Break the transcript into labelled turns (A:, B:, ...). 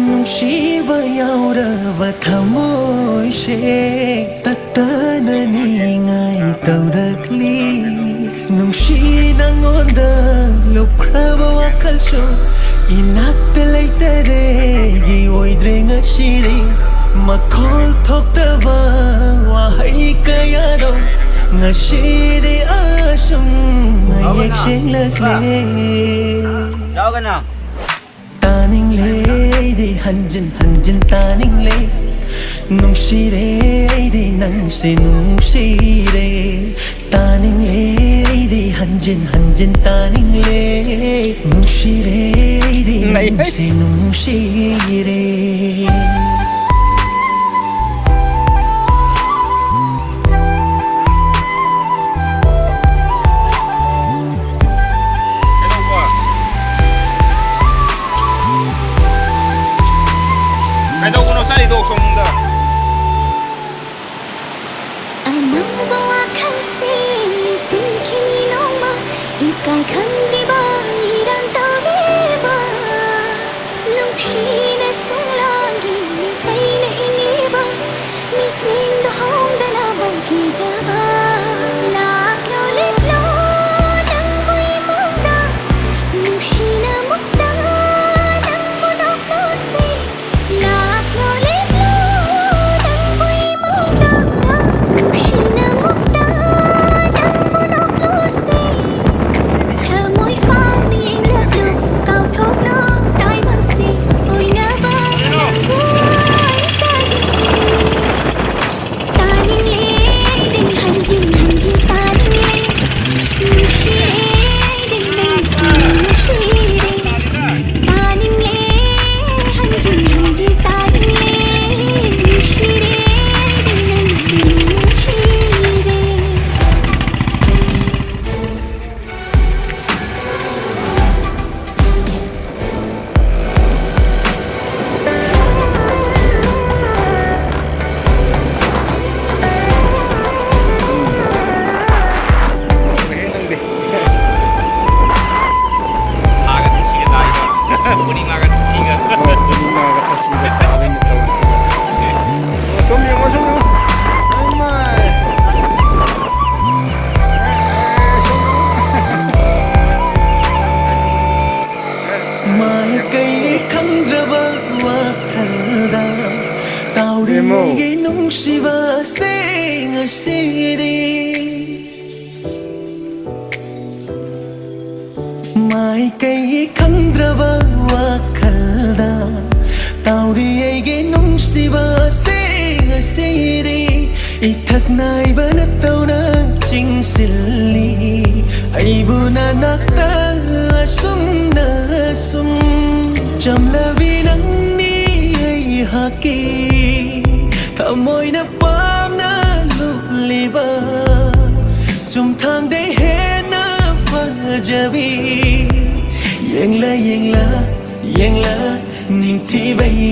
A: ꯅꯨꯡꯁꯤꯕ ꯌꯥꯎꯔꯕ ꯊꯃꯣꯏꯁꯦ ꯇꯠꯇꯅꯅꯤꯡꯉꯥꯏ ꯇꯧꯔꯛꯂꯤ ꯅꯨꯡꯁꯤ ꯅꯉꯣꯟꯗ ꯂꯨꯞꯈ꯭ꯔꯕ ꯋꯥꯈꯜꯁꯨ ꯏꯅꯥꯛꯇ ꯂꯩꯇꯔꯦꯒꯤ ꯑꯣꯏꯗ꯭ꯔꯦ ꯉꯁꯤꯗꯤ ꯃꯈꯣꯜ ꯊꯣꯛꯇꯕ ꯋꯥꯍꯩ ꯀꯌꯥꯗꯣ ngashidi asum mayek shelakle taning le di hanjin hanjin taning le nungshire di nang se nungshire taning le di hanjin hanjin taning le nungshire di nang se nungshire
B: Kailangan ko na sa idosong da.
C: Anong bawa kasi sinkininong ma ikay kandriba irang tauriba nung sinasang lagi ni ay nahingliba miting dohong danabang kijaba laklo litlo ng buhay mong da nung sinamukta ng bulok lusi Shiva sing a city Mai kai khandraba wakhalda Tauri aige nung Shiva sing a city Ithak nai bana tauna ching silli Aibu na nakta asum na asum Jamlavi nang ni ai haki Thamoy na pam na luliba Sum thang de he na fajabi Yengla ning thi bai